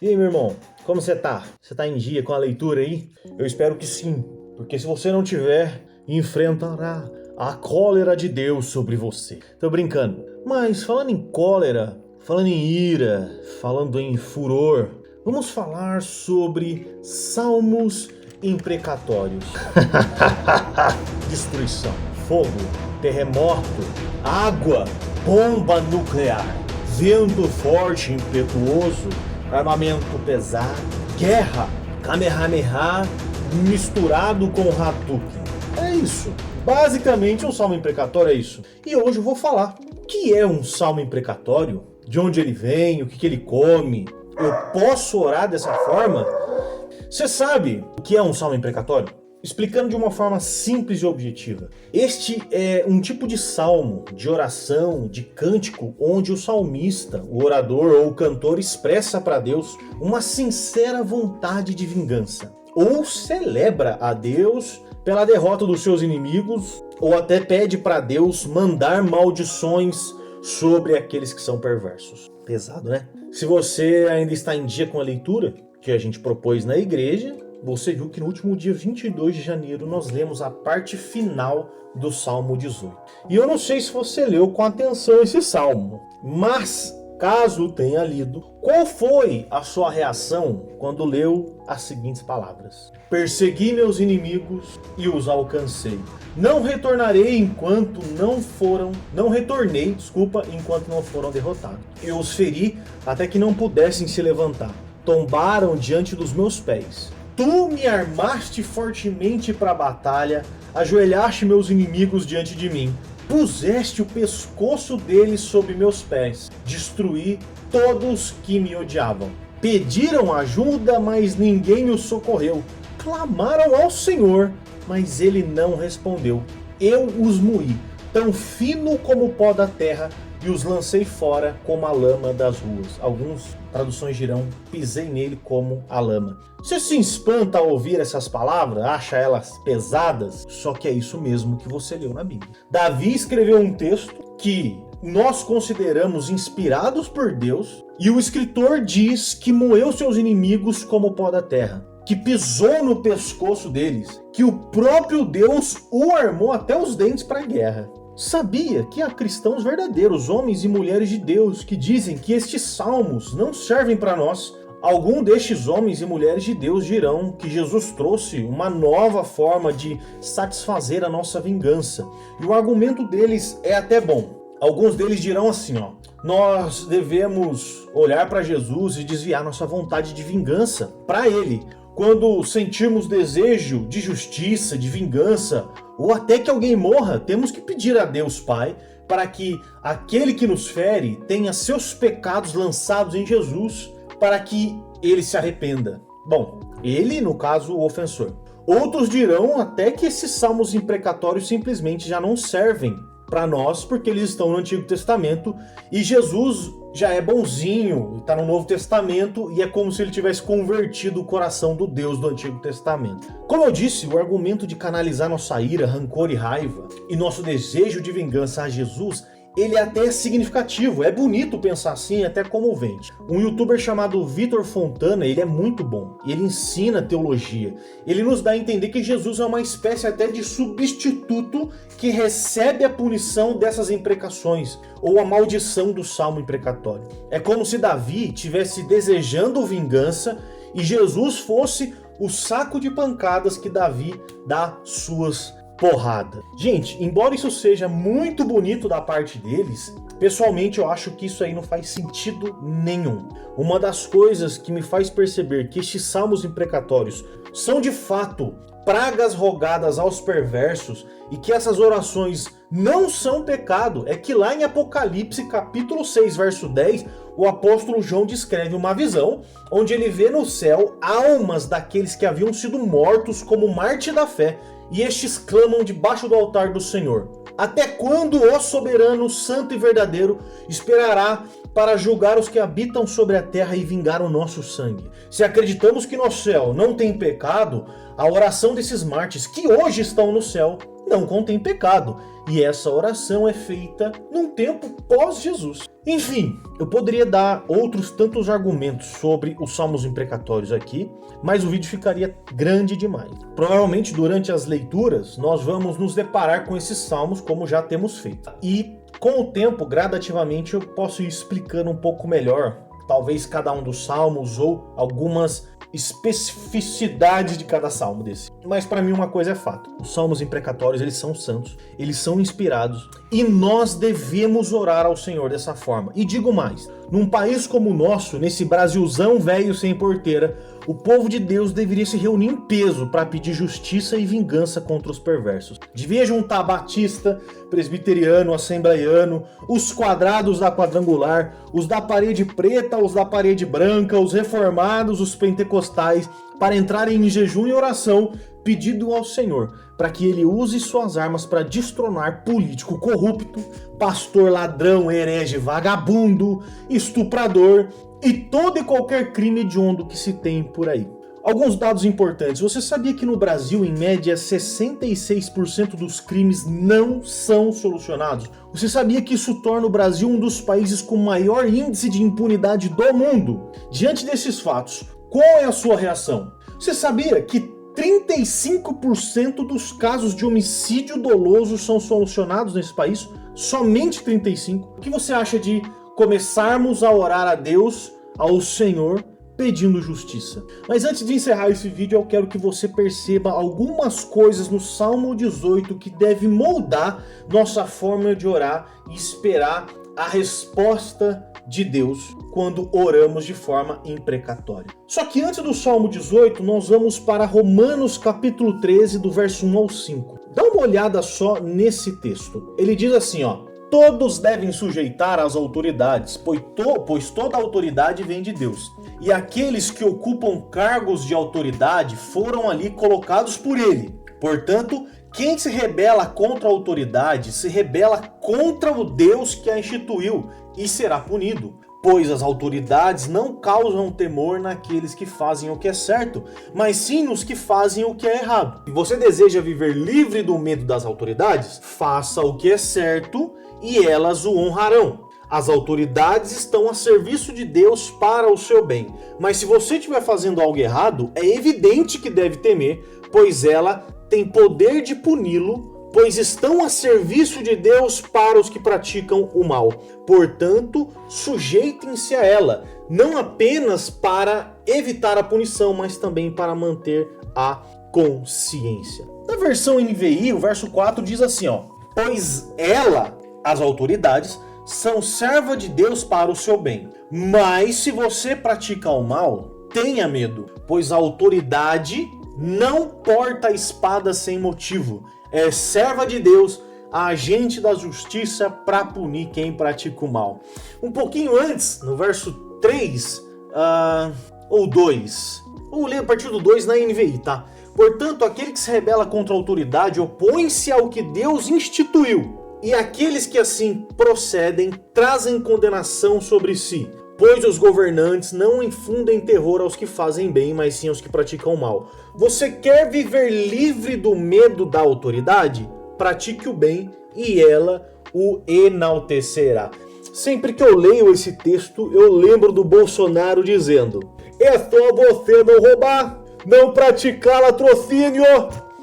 E aí, meu irmão, como você tá? Você tá em dia com a leitura aí? Eu espero que sim, porque se você não tiver, enfrentará a cólera de Deus sobre você. Tô brincando. Mas falando em cólera, falando em ira, falando em furor, vamos falar sobre salmos imprecatórios. Destruição, fogo, terremoto, água, bomba nuclear, vento forte e impetuoso, armamento pesado, guerra, Kamehameha misturado com Hadouken. É isso. Basicamente um salmo imprecatório é isso. E hoje eu vou falar o que é um salmo imprecatório, de onde ele vem, o que ele come. Eu posso orar dessa forma? Você sabe o que é um salmo imprecatório? Explicando de uma forma simples e objetiva. Este é um tipo de salmo, de oração, de cântico, onde o salmista, o orador ou o cantor expressa para Deus uma sincera vontade de vingança. Ou celebra a Deus pela derrota dos seus inimigos, ou até pede para Deus mandar maldições sobre aqueles que são perversos. Pesado, né? Se você ainda está em dia com a leitura que a gente propôs na igreja, você viu que no último dia 22 de janeiro nós lemos a parte final do Salmo 18. E eu não sei se você leu com atenção esse salmo, mas caso tenha lido, qual foi a sua reação quando leu as seguintes palavras? Persegui meus inimigos e os alcancei. Não retornei enquanto não foram derrotados. Eu os feri até que não pudessem se levantar. Tombaram diante dos meus pés. Tu me armaste fortemente para a batalha, ajoelhaste meus inimigos diante de mim. Puseste o pescoço deles sob meus pés. Destruí todos que me odiavam. Pediram ajuda, mas ninguém os socorreu. Clamaram ao Senhor, mas ele não respondeu. Eu os moí, tão fino como o pó da terra, e os lancei fora como a lama das ruas. Algumas traduções dirão, pisei nele como a lama. Você se espanta ao ouvir essas palavras? Acha elas pesadas? Só que é isso mesmo que você leu na Bíblia. Davi escreveu um texto que nós consideramos inspirados por Deus, e o escritor diz que moeu seus inimigos como o pó da terra, que pisou no pescoço deles, que o próprio Deus o armou até os dentes para a guerra. Sabia que há cristãos verdadeiros, homens e mulheres de Deus, que dizem que estes salmos não servem para nós. Algum destes homens e mulheres de Deus dirão que Jesus trouxe uma nova forma de satisfazer a nossa vingança. E o argumento deles é até bom. Alguns deles dirão assim, nós devemos olhar para Jesus e desviar nossa vontade de vingança para Ele. Quando sentirmos desejo de justiça, de vingança, ou até que alguém morra, temos que pedir a Deus Pai para que aquele que nos fere tenha seus pecados lançados em Jesus, para que ele se arrependa. Bom, ele, no caso, o ofensor. Outros dirão até que esses salmos imprecatórios simplesmente já não servem para nós, porque eles estão no Antigo Testamento e Jesus já é bonzinho, está no Novo Testamento e é como se ele tivesse convertido o coração do Deus do Antigo Testamento. Como eu disse, o argumento de canalizar nossa ira, rancor e raiva e nosso desejo de vingança a Jesus, ele é até significativo, é bonito pensar assim, é até comovente. Um youtuber chamado Vitor Fontana, ele é muito bom, ele ensina teologia, ele nos dá a entender que Jesus é uma espécie até de substituto que recebe a punição dessas imprecações, ou a maldição do salmo imprecatório. É como se Davi tivesse desejando vingança e Jesus fosse o saco de pancadas que Davi dá suas porrada. Gente, embora isso seja muito bonito da parte deles, pessoalmente eu acho que isso aí não faz sentido nenhum. Uma das coisas que me faz perceber que estes salmos imprecatórios são de fato pragas rogadas aos perversos e que essas orações não são pecado, é que lá em Apocalipse capítulo 6, verso 10, o apóstolo João descreve uma visão onde ele vê no céu almas daqueles que haviam sido mortos como Marte da fé, e estes clamam debaixo do altar do Senhor. Até quando, ó soberano, santo e verdadeiro, esperará para julgar os que habitam sobre a terra e vingar o nosso sangue? Se acreditamos que no céu não tem pecado, a oração desses mártires que hoje estão no céu não contém pecado. E essa oração é feita num tempo pós-Jesus. Enfim, eu poderia dar outros tantos argumentos sobre os salmos imprecatórios aqui, mas o vídeo ficaria grande demais. Provavelmente durante as leituras nós vamos nos deparar com esses salmos como já temos feito. E com o tempo, gradativamente, eu posso ir explicando um pouco melhor, talvez cada um dos salmos ou algumas especificidades de cada salmo desse. Mas para mim uma coisa é fato: os salmos imprecatórios, eles são santos, eles são inspirados e nós devemos orar ao Senhor dessa forma. E digo mais, num país como o nosso, nesse Brasilzão velho sem porteira, o povo de Deus deveria se reunir em peso para pedir justiça e vingança contra os perversos. Devia juntar batista, presbiteriano, assembleiano, os quadrados da quadrangular, os da parede preta, os da parede branca, os reformados, os pentecostais, para entrarem em jejum e oração, pedindo ao Senhor para que ele use suas armas para destronar político corrupto, pastor ladrão, herege, vagabundo, estuprador e todo e qualquer crime hediondo que se tem por aí. Alguns dados importantes. Você sabia que no Brasil, em média, 66% dos crimes não são solucionados? Você sabia que isso torna o Brasil um dos países com maior índice de impunidade do mundo? Diante desses fatos, qual é a sua reação? Você sabia que 35% dos casos de homicídio doloso são solucionados nesse país? Somente 35%. O que você acha de começarmos a orar a Deus, ao Senhor, pedindo justiça? Mas antes de encerrar esse vídeo, eu quero que você perceba algumas coisas no Salmo 18 que deve moldar nossa forma de orar e esperar a resposta de Deus quando oramos de forma imprecatória. Só que antes do Salmo 18, nós vamos para Romanos capítulo 13, do verso 1 ao 5. Dá uma olhada só nesse texto. Ele diz assim, todos devem sujeitar às autoridades, pois toda autoridade vem de Deus. E aqueles que ocupam cargos de autoridade foram ali colocados por ele. Portanto, quem se rebela contra a autoridade se rebela contra o Deus que a instituiu e será punido. Pois as autoridades não causam temor naqueles que fazem o que é certo, mas sim nos que fazem o que é errado. Se você deseja viver livre do medo das autoridades, faça o que é certo e elas o honrarão. As autoridades estão a serviço de Deus para o seu bem. Mas se você estiver fazendo algo errado, é evidente que deve temer, pois ela tem poder de puni-lo, pois estão a serviço de Deus para os que praticam o mal. Portanto, sujeitem-se a ela, não apenas para evitar a punição, mas também para manter a consciência. Na versão NVI, o verso 4 diz assim, pois ela, as autoridades, são serva de Deus para o seu bem. Mas se você pratica o mal, tenha medo, pois a autoridade não porta a espada sem motivo. É serva de Deus, agente da justiça para punir quem pratica o mal. Um pouquinho antes, no verso 3 ou 2, vou ler a partir do 2 na NVI, tá? Portanto, aquele que se rebela contra a autoridade opõe-se ao que Deus instituiu, e aqueles que assim procedem trazem condenação sobre si. Pois os governantes não infundem terror aos que fazem bem, mas sim aos que praticam o mal. Você quer viver livre do medo da autoridade? Pratique o bem e ela o enaltecerá. Sempre que eu leio esse texto, eu lembro do Bolsonaro dizendo: é só você não roubar, não praticar latrocínio,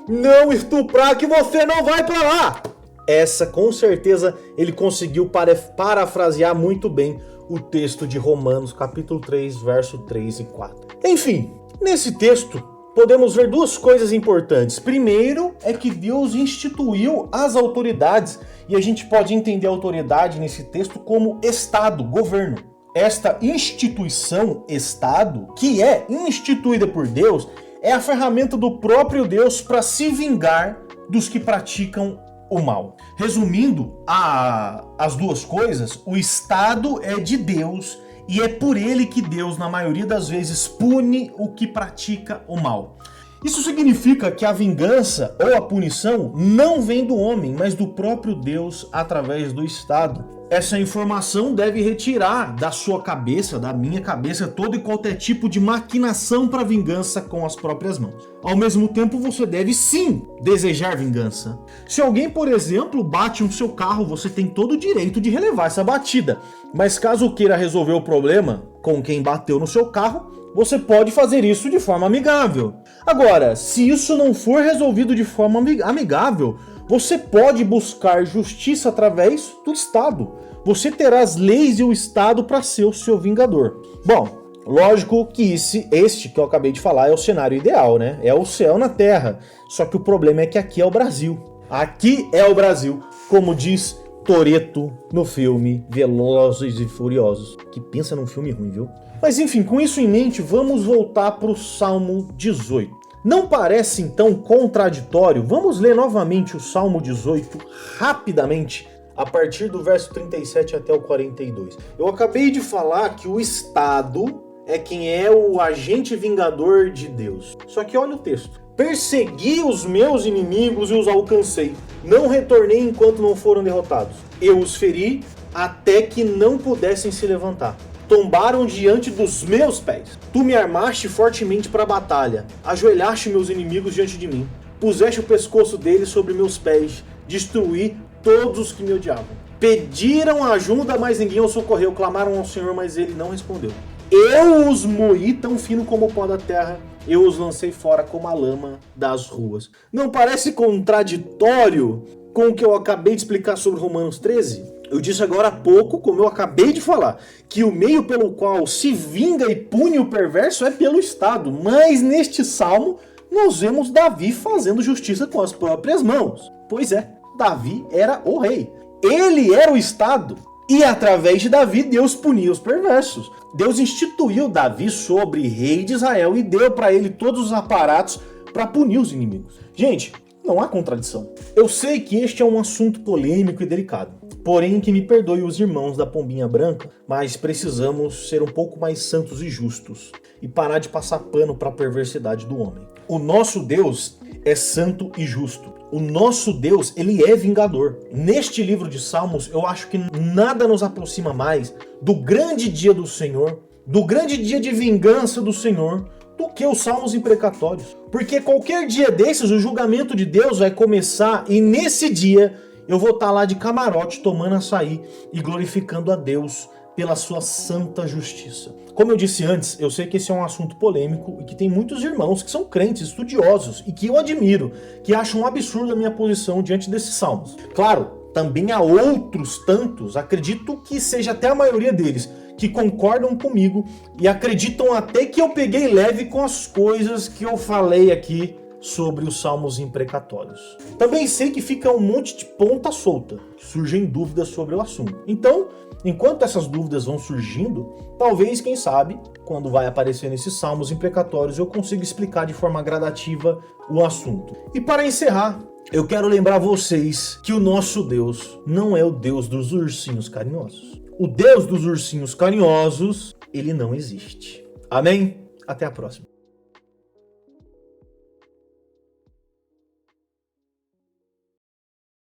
não estuprar que você não vai pra lá. Essa, com certeza, ele conseguiu parafrasear muito bem o texto de Romanos, capítulo 3, verso 3 e 4. Enfim, nesse texto, podemos ver duas coisas importantes. Primeiro, é que Deus instituiu as autoridades, e a gente pode entender a autoridade nesse texto como Estado, governo. Esta instituição, Estado, que é instituída por Deus, é a ferramenta do próprio Deus para se vingar dos que praticam o mal. Resumindo as duas coisas, o Estado é de Deus e é por ele que Deus, na maioria das vezes, pune o que pratica o mal. Isso significa que a vingança ou a punição não vem do homem, mas do próprio Deus através do Estado. Essa informação deve retirar da sua cabeça, da minha cabeça, todo e qualquer tipo de maquinação para vingança com as próprias mãos. Ao mesmo tempo, você deve sim desejar vingança. Se alguém, por exemplo, bate no seu carro, você tem todo o direito de relevar essa batida. Mas caso queira resolver o problema com quem bateu no seu carro, você pode fazer isso de forma amigável. Agora, se isso não for resolvido de forma amigável, você pode buscar justiça através do Estado. Você terá as leis e o Estado para ser o seu vingador. Bom, lógico que este que eu acabei de falar é o cenário ideal, né? É o céu na terra. Só que o problema é que aqui é o Brasil. Aqui é o Brasil, como diz Toretto no filme Velozes e Furiosos. Que pensa num filme ruim, viu? Mas enfim, com isso em mente, vamos voltar para o Salmo 18. Não parece então contraditório? Vamos ler novamente o Salmo 18 rapidamente, a partir do verso 37 até o 42. Eu acabei de falar que o Estado é quem é o agente vingador de Deus. Só que olha o texto. Persegui os meus inimigos e os alcancei. Não retornei enquanto não foram derrotados. Eu os feri até que não pudessem se levantar. Tombaram diante dos meus pés. Tu me armaste fortemente para a batalha. Ajoelhaste meus inimigos diante de mim. Puseste o pescoço deles sobre meus pés. Destruí todos os que me odiavam. Pediram ajuda, mas ninguém os socorreu. Clamaram ao Senhor, mas ele não respondeu. Eu os moí tão fino como o pó da terra. Eu os lancei fora como a lama das ruas. Não parece contraditório com o que eu acabei de explicar sobre Romanos 13? Eu disse agora há pouco, como eu acabei de falar, que o meio pelo qual se vinga e pune o perverso é pelo Estado. Mas neste salmo, nós vemos Davi fazendo justiça com as próprias mãos. Pois é, Davi era o rei. Ele era o Estado. E através de Davi, Deus punia os perversos. Deus instituiu Davi sobre rei de Israel e deu para ele todos os aparatos para punir os inimigos. Gente, não há contradição. Eu sei que este é um assunto polêmico e delicado. Porém, que me perdoe os irmãos da Pombinha Branca, mas precisamos ser um pouco mais santos e justos e parar de passar pano para a perversidade do homem. O nosso Deus é santo e justo. O nosso Deus, ele é vingador. Neste livro de Salmos, eu acho que nada nos aproxima mais do grande dia do Senhor, do grande dia de vingança do Senhor, do que os salmos imprecatórios. Porque qualquer dia desses, o julgamento de Deus vai começar e nesse dia eu vou estar lá de camarote tomando açaí e glorificando a Deus pela sua santa justiça. Como eu disse antes, eu sei que esse é um assunto polêmico e que tem muitos irmãos que são crentes, estudiosos e que eu admiro, que acham um absurdo a minha posição diante desses salmos. Claro, também há outros tantos, acredito que seja até a maioria deles, que concordam comigo e acreditam até que eu peguei leve com as coisas que eu falei aqui sobre os salmos imprecatórios. Também sei que fica um monte de ponta solta, surgem dúvidas sobre o assunto. Então, enquanto essas dúvidas vão surgindo, talvez, quem sabe, quando vai aparecer nesses salmos imprecatórios, eu consiga explicar de forma gradativa o assunto. E para encerrar, eu quero lembrar vocês que o nosso Deus não é o Deus dos ursinhos carinhosos. O Deus dos ursinhos carinhosos, ele não existe. Amém? Até a próxima.